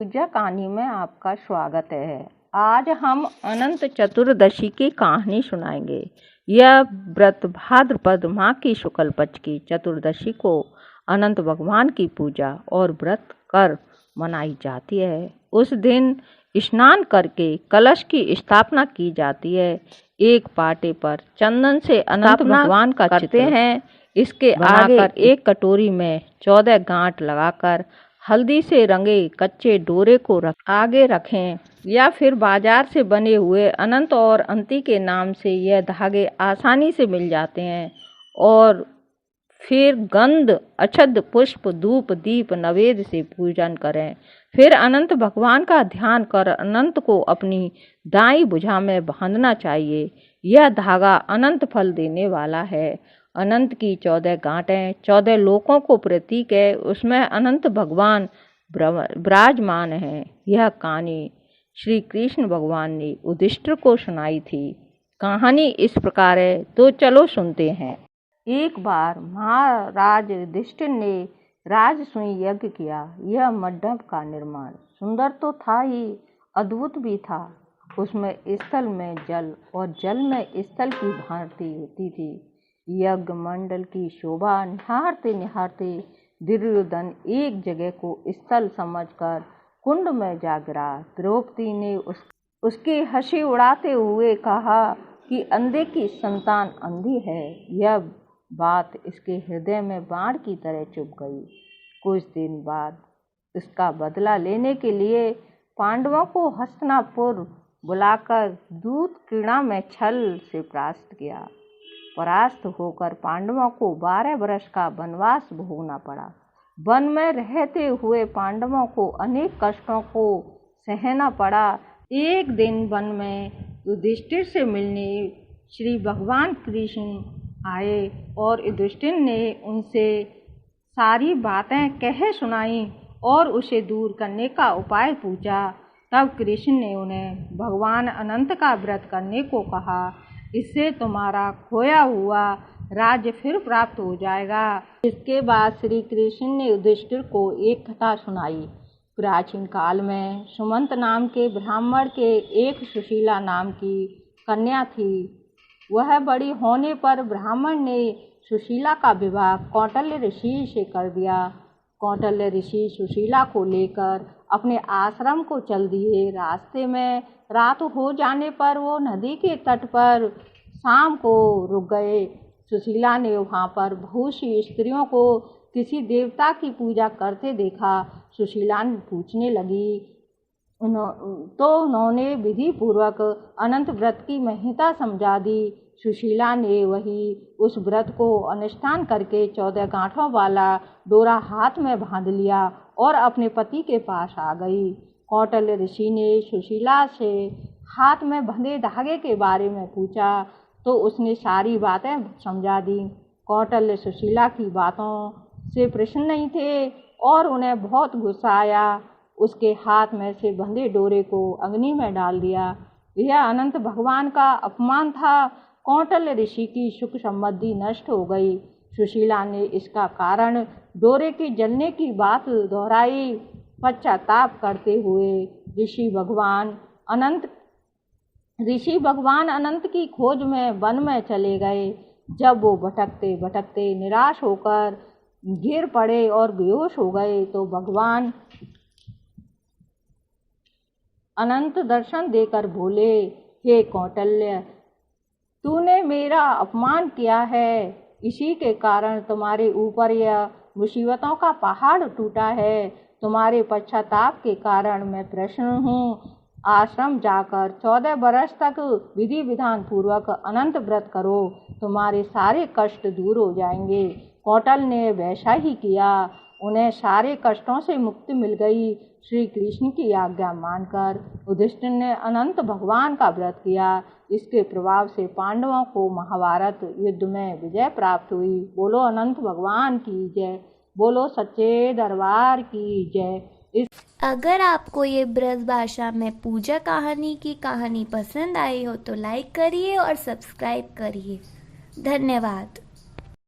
पूजा कहानी में आपका स्वागत है। आज हम अनंत चतुर्दशी की कहानी सुनाएंगे। यह व्रत भाद्रपद माह की शुक्ल पक्ष की चतुर्दशी को अनंत भगवान की पूजा और व्रत कर मनाई जाती है। उस दिन स्नान करके कलश की स्थापना की जाती है। एक पाटे पर चंदन से अनंत भगवान का चित्र हैं। इसके आगे एक कटोरी में 14 गांठ लगाकर हल्दी से रंगे कच्चे डोरे को आगे रखें या फिर बाजार से बने हुए अनंत और अंती के नाम से यह धागे आसानी से मिल जाते हैं। और फिर गंध अक्षत पुष्प धूप दीप नवेद से पूजन करें। फिर अनंत भगवान का ध्यान कर अनंत को अपनी दाईं भुजा में बांधना चाहिए। यह धागा अनंत फल देने वाला है। अनंत की 14 गांठें 14 लोकों को प्रतीक है। उसमें अनंत भगवान विराजमान हैं। यह कहानी श्री कृष्ण भगवान ने युधिष्ठिर को सुनाई थी। कहानी इस प्रकार है, तो चलो सुनते हैं। एक बार महाराज युधिष्ठिर ने राजसूय यज्ञ किया। यह मंडप का निर्माण सुंदर तो था ही, अद्भुत भी था। उसमें स्थल में जल और जल में स्थल की भांति होती थी। यज्ञ मंडल की शोभा निहारते निहारते दुर्योधन एक जगह को स्थल समझकर कुंड में जा गिरा। द्रौपदी ने उसकी हंसी उड़ाते हुए कहा कि अंधे की संतान अंधी है। यह बात इसके हृदय में बाण की तरह चुभ गई। कुछ दिन बाद इसका बदला लेने के लिए पांडवों को हस्तिनापुर बुलाकर दूत क्रीड़ा में छल से परास्त किया। परास्त होकर पांडवों को 12 वर्ष का वनवास भोगना पड़ा। वन में रहते हुए पांडवों को अनेक कष्टों को सहना पड़ा। एक दिन वन में युधिष्ठिर से मिलने श्री भगवान कृष्ण आए और युधिष्ठिर ने उनसे सारी बातें कह सुनाई और उसे दूर करने का उपाय पूछा। तब कृष्ण ने उन्हें भगवान अनंत का व्रत करने को कहा। इससे तुम्हारा खोया हुआ राज्य फिर प्राप्त हो जाएगा। इसके बाद श्री कृष्ण ने युधिष्ठिर को एक कथा सुनाई। प्राचीन काल में सुमंत नाम के ब्राह्मण के एक सुशीला नाम की कन्या थी। वह बड़ी होने पर ब्राह्मण ने सुशीला का विवाह कौटिल्य ऋषि से कर दिया। कौटिल्य ऋषि सुशीला को लेकर अपने आश्रम को चल दिए। रास्ते में रात हो जाने पर वो नदी के तट पर शाम को रुक गए। सुशीला ने वहाँ पर बहुत सी स्त्रियों को किसी देवता की पूजा करते देखा। सुशीला पूछने लगी तो उन्होंने विधि पूर्वक अनंत व्रत की महत्ता समझा दी। सुशीला ने वही उस व्रत को अनुष्ठान करके 14 गांठों वाला डोरा हाथ में बांध लिया और अपने पति के पास आ गई। कौटिल्य ऋषि ने सुशीला से हाथ में बंधे धागे के बारे में पूछा तो उसने सारी बातें समझा दी। कौटिल्य सुशीला की बातों से प्रसन्न नहीं थे और उन्हें बहुत गुस्सा आया। उसके हाथ में से बंधे डोरे को अग्नि में डाल दिया। यह अनंत भगवान का अपमान था। कौटिल्य ऋषि की सुख समृद्धि नष्ट हो गई। सुशीला ने इसका कारण डोरे की जलने की बात दोहराई। पश्चाताप करते हुए ऋषि भगवान अनंत की खोज में वन में चले गए। जब वो भटकते भटकते निराश होकर गिर पड़े और बेहोश हो गए तो भगवान अनंत दर्शन देकर बोले, हे कौटिल्य, तूने मेरा अपमान किया है। इसी के कारण तुम्हारे ऊपर यह मुसीबतों का पहाड़ टूटा है। तुम्हारे पश्चाताप के कारण मैं प्रसन्न हूँ। आश्रम जाकर 14 वर्ष तक विधि विधान पूर्वक अनंत व्रत करो। तुम्हारे सारे कष्ट दूर हो जाएंगे। कौटिल्य ने वैसा ही किया। उन्हें सारे कष्टों से मुक्ति मिल गई। श्री कृष्ण की आज्ञा मानकर युधिष्ठिर ने अनंत भगवान का व्रत किया। इसके प्रभाव से पांडवों को महाभारत युद्ध में विजय प्राप्त हुई। बोलो अनंत भगवान की जय। बोलो सच्चे दरबार की जय। अगर आपको ये ब्रज भाषा में पूजा कहानी की कहानी पसंद आई हो तो लाइक करिए और सब्सक्राइब करिए। धन्यवाद।